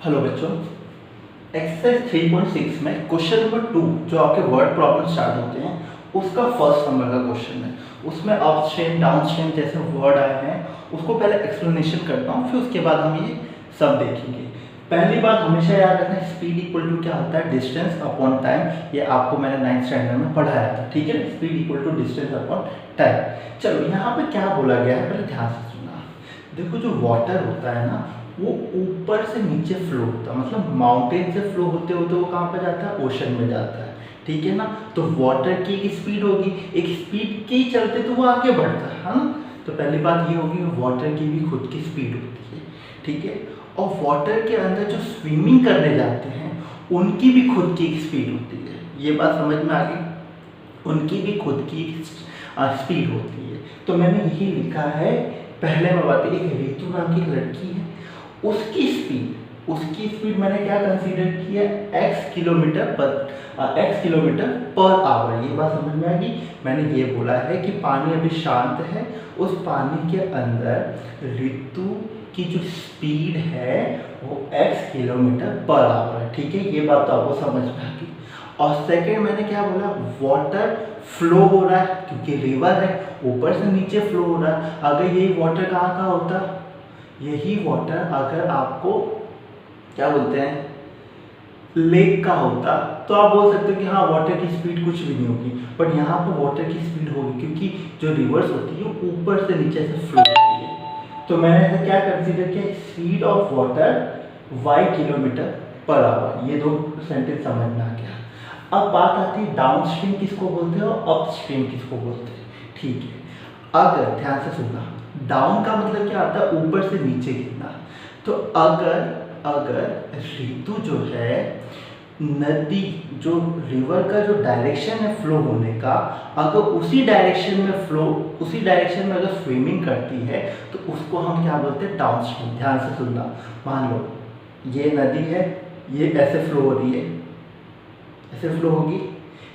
Hello बच्चों, exercise 3.6 में question number 2 जो आपके वर्ड प्रॉब्लम स्टार्ट होते हैं उसका फर्स्ट नंबर का क्वेश्चन है। उसमें अपस्ट्रीम डाउनस्ट्रीम जैसे वर्ड आए हैं उसको पहले एक्सप्लेनेशन करता हूँ, फिर उसके बाद हम ये सब देखेंगे। पहली बात हमेशा याद रखना, स्पीड इक्वल टू क्या होता है, डिस्टेंस अपॉन टाइम। ये आपको मैंने 9th स्टैंडर्ड में पढ़ाया था, ठीक है। Speed equal to distance upon time. चलो यहाँ पे क्या बोला गया है, पहले ध्यान से सुनना। देखो जो वाटर होता है ना, वो ऊपर से नीचे फ्लो होता है, मतलब माउंटेन से फ्लो होते होते वो कहाँ पर जाता है, ओशन में जाता है, ठीक है ना। तो वाटर की एक स्पीड होगी, एक स्पीड के ही चलते तो वो आगे बढ़ता है ना। तो पहली बात ये होगी, वाटर की भी खुद की स्पीड होती है, ठीक है। और वाटर के अंदर जो स्विमिंग करने जाते हैं उनकी भी खुद की एक स्पीड होती है। ये बात समझ में आ गई, उनकी भी खुद की स्पीड होती है। तो मैंने यही लिखा है, पहले मैं बात, एक ऋतु नाम की लड़की है, उसकी स्पीड मैंने क्या कंसीडर किया, x किलोमीटर पर आवर। ये बात समझ में आ गई। मैंने ये बोला है कि पानी अभी शांत है, उस पानी के अंदर ऋतु की जो स्पीड है वो x किलोमीटर पर आवर है, ठीक है। ये बात तो आपको समझ में आ गई। और सेकेंड मैंने क्या बोला, वाटर फ्लो हो रहा है क्योंकि रिवर है, ऊपर से नीचे फ्लो हो रहा है। अगर यही वाटर कहाँ का होता, यही वाटर अगर आपको क्या बोलते हैं, लेक का होता, तो आप बोल सकते हो कि हाँ वाटर की स्पीड कुछ भी नहीं होगी। बट यहाँ पर वाटर की स्पीड होगी क्योंकि जो रिवर्स होती है ऊपर से नीचे से फ्लो होती है। तो मैंने ऐसा क्या कंसीडर किया, speed of water y kilometre per our. ये दो सेंटेंस समझ में आ गया। अब बात आती है डाउनस्ट्रीम किसको बोलते हैं और अपस्ट्रीम किसको बोलते हैं, ठीक है। अगर ध्यान से सुनना, डाउन का मतलब क्या आता है, ऊपर से नीचे गिरना। तो अगर ऋतु जो है, नदी जो रिवर का जो डायरेक्शन है फ्लो होने का, अगर उसी डायरेक्शन में अगर स्विमिंग करती है तो उसको हम क्या बोलते हैं, डाउनस्ट्रीम। ध्यान से सुनना, मान लो ये नदी है, ये ऐसे फ्लो हो रही है, ऐसे फ्लो होगी,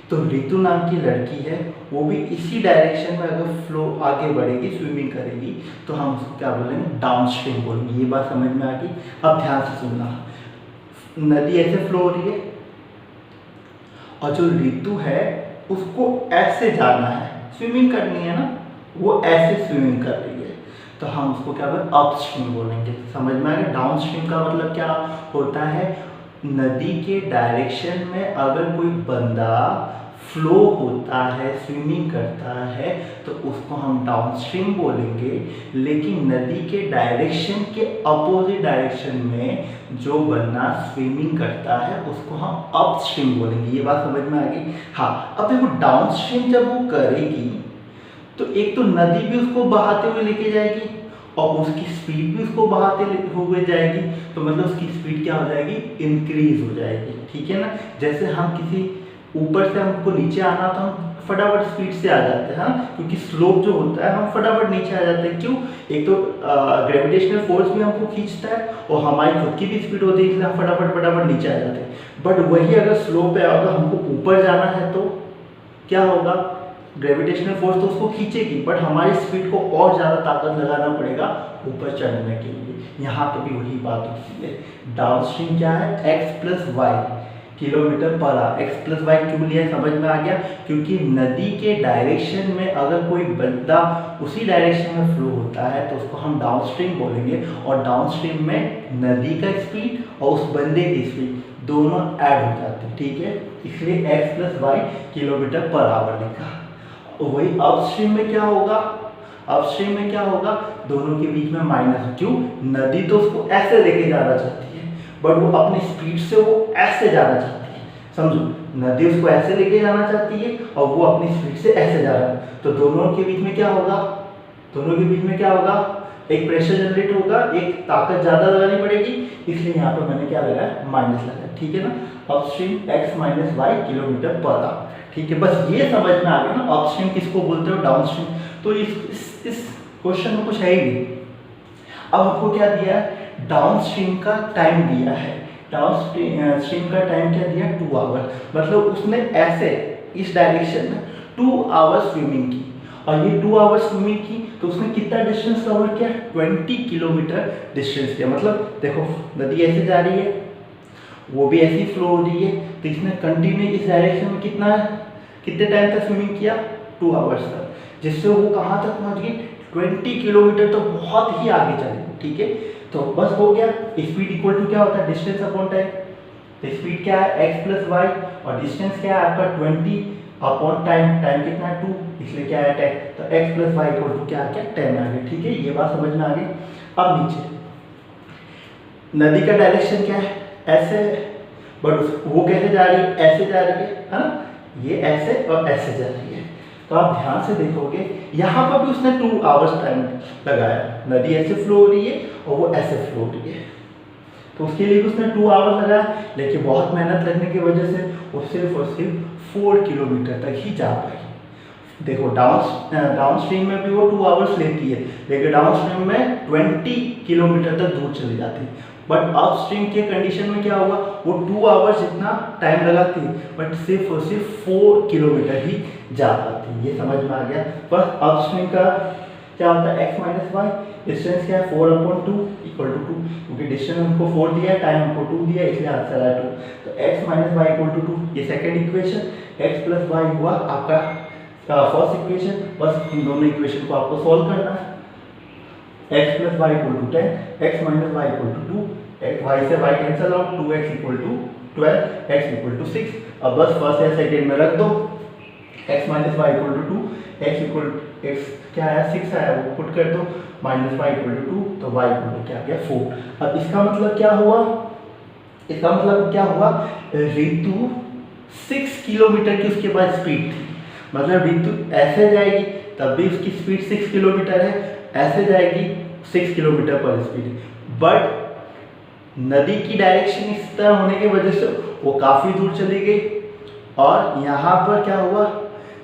तो ऋतु नाम की लड़की है, वो भी इसी डायरेक्शन में अगर फ्लो आगे बढ़ेगी, स्विमिंग करेगी, तो हम उसको क्या बोलेंगे, डाउनस्ट्रीम बोलेंगे। ये बात समझ में आ गई। अब ध्यान से सुनना, नदी ऐसे फ्लो हो रही है और जो ऋतु है उसको ऐसे जाना है, स्विमिंग करनी है ना, वो ऐसे स्विमिंग कर रही है, तो हम उसको क्या बोलेंगे, अपस्ट्रीम बोलेंगे। समझ में आ गया। डाउनस्ट्रीम का मतलब क्या होता है, नदी के डायरेक्शन में अगर कोई बंदा फ्लो होता है, स्विमिंग करता है, तो उसको हम डाउनस्ट्रीम बोलेंगे। लेकिन नदी के डायरेक्शन के अपोजिट डायरेक्शन में जो बंदा स्विमिंग करता है उसको हम अपस्ट्रीम बोलेंगे। ये बात समझ में आ गई। हाँ, अब देखो डाउनस्ट्रीम जब वो करेगी तो एक तो नदी भी उसको बहाते हुए लेके जाएगी और उसकी स्पीड भी उसको बहाते हुए जाएगी, तो मतलब उसकी स्पीड क्या हो जाएगी, इंक्रीज हो जाएगी, ठीक है ना। जैसे हम किसी ऊपर से हमको नीचे आना तो हम फटाफट स्पीड से आ जाते हैं, क्योंकि स्लोप जो होता है हम फटाफट नीचे आ जाते हैं। क्यों, एक तो ग्रेविटेशनल फोर्स भी हमको खींचता है और हमारी खुद की भी स्पीड होती है, इसलिए हम फटाफट नीचे आ जाते हैं। बट वही अगर स्लोप पे अगर हमको ऊपर जाना है तो क्या होगा, ग्रेविटेशनल फोर्स तो उसको खींचेगी, बट हमारी स्पीड को और ज़्यादा ताकत लगाना पड़ेगा ऊपर चढ़ने के लिए। यहाँ पे भी वही बात होती है। डाउनस्ट्रीम क्या है, x plus y kilometre per hour. X plus y क्यों लिया, समझ में आ गया, क्योंकि नदी के डायरेक्शन में अगर कोई बंदा उसी डायरेक्शन में फ्लो होता है तो उसको हम डाउनस्ट्रीम बोलेंगे। और डाउनस्ट्रीम में नदी का स्पीड और उस बंदे की स्पीड दोनों ऐड हो जाते हैं, ठीक है। इसलिए x plus y kilometre per hour लिखा। वही अपस्ट्रीम में क्या होगा, अपस्ट्रीम में क्या होगा, दोनों के बीच में माइनस। क्यों, नदी तो उसको ऐसे लेके जाना चाहती है, बट वो अपनी स्पीड से वो ऐसे जाना चाहती है। समझो, नदी उसको ऐसे लेके जाना चाहती है और वो अपनी स्पीड से ऐसे जा रहा है, तो दोनों के बीच में क्या होगा, एक प्रेशर जनरेट होगा, एक ताकत ज़्यादा लगानी पड़ेगी, इसलिए यहाँ पर मैंने क्या लगाया, माइनस लगाया, ठीक है ना। Upstream x minus y kilometre per hour, ठीक है। बस ये समझ में आ गया ना, अपस्ट्रीम किसको बोलते हो, डाउनस्ट्रीम। तो इस क्वेश्चन में कुछ है ही नहीं। अब आपको क्या दिया है, डाउनस्ट्रीम का टाइम दिया है। डाउनस्ट्रीम का टाइम क्या दिया, 2 आवर। मतलब उसने ऐसे इस डायरेक्शन में 2 आवर स्विमिंग की और ये 2 आवर्स स्विमिंग की, तो उसने कितना डिस्टेंस कवर किया, 20 किलोमीटर डिस्टेंस किया। मतलब देखो नदी ऐसे जा रही है, वो भी ऐसी फ्लो हो रही है, तो इसने कंटिन्यू इस डायरेक्शन में कितने टाइम तक स्विमिंग किया, 2 आवर्स तक, जिससे वो कहाँ तक पहुँच गई, 20 किलोमीटर, तो बहुत ही आगे चले। ठीक है, तो बस हो गया। स्पीड इक्वल टू क्या होता है, डिस्टेंस अपॉन टाइम। तो स्पीड क्या है, x प्लस वाई, और डिस्टेंस क्या है आपका 20 अपॉन टाइम। टाइम कितना है 2, इसलिए क्या है 10, तो x plus y equal to क्या आ गया, 10 आ गया। ठीक है, ये बात समझ में आ गई। अब नीचे नदी का डायरेक्शन क्या है, ऐसे है, बट वो कैसे जा रही है, ऐसे जा रही है ना, ये ऐसे और ऐसे जा रही है। तो आप ध्यान से देखोगे यहाँ पर भी उसने 2 आवर्स टाइम लगाया। नदी ऐसे फ्लो हो रही है और वो ऐसे फ्लो हो रही है, तो उसके लिए भी उसने 2 आवर्स लगाया, लेकिन बहुत मेहनत लगने की वजह से वो सिर्फ और सिर्फ 4 किलोमीटर तक ही जा पाई। देखो डाउन स्ट्रीम में भी वो 2 आवर्स लेती है, लेकिन डाउन स्ट्रीम में 20 किलोमीटर तक दूर चली जाती है। बट अप स्ट्रीम के कंडीशन में क्या हुआ, वो 2 आवर्स जितना टाइम लगाती है, बट सिर्फ और सिर्फ 4 किलोमीटर ही जा पाती है। ये समझ में आ गया। बस अप स्ट्रीम का क्या होता है, x माइनस वाई, डिस्टेंस क्या है 4 अपॉन 2 इक्वल टू 2, क्योंकि डिस्टेंस हमको 4 दिया है, टाइम हमको 2 दिया है, इसलिए आंसर है 2। तो x minus y equal to 2, ये second equation. x plus y हुआ आपका फर्स्ट इक्वेशन। बस इन दोनों इक्वेशन को आपको सॉल्व करना है। x plus y equal to 10, x minus y equal to 2, y से y cancel out, 2x equal to 12, x equal to 6। अब बस फर्स्ट या सेकेंड में रख दो, x minus y equal to 2, x क्या आया 6 आया, वो पुट कर दो, माइनस वाई इक्वल टू 2, तो y इक्वल टू क्या आ गया 4। अब इसका मतलब क्या हुआ, ऋतु 6 किलोमीटर की उसके बाद स्पीड थी। मतलब ऋतु ऐसे जाएगी तब भी उसकी स्पीड 6 किलोमीटर है, ऐसे जाएगी 6 किलोमीटर पर स्पीड। बट नदी की डायरेक्शन इस तरह होने की वजह से वो काफ़ी दूर चली गई, और यहाँ पर क्या हुआ,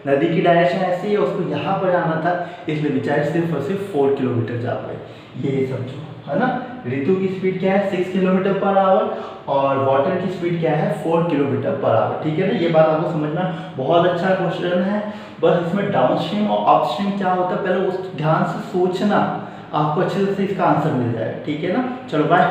नदी की डायरेक्शन ऐसी है, उसको यहाँ पर जाना था, इसलिए बेचारे सिर्फ और सिर्फ 4 किलोमीटर जा पाए। ये समझो, है ना। ऋतु की स्पीड क्या है 6 किलोमीटर पर आवर, और वाटर की स्पीड क्या है 4 किलोमीटर पर आवर। ठीक है ना, ये बात आपको समझना। बहुत अच्छा क्वेश्चन है। बस इसमें डाउन स्ट्रीम और अप स्ट्रीम क्या होता है, पहले उस ध्यान से सोचना, आपको अच्छे से इसका आंसर मिल जाएगा। ठीक है ना, चलो बाय।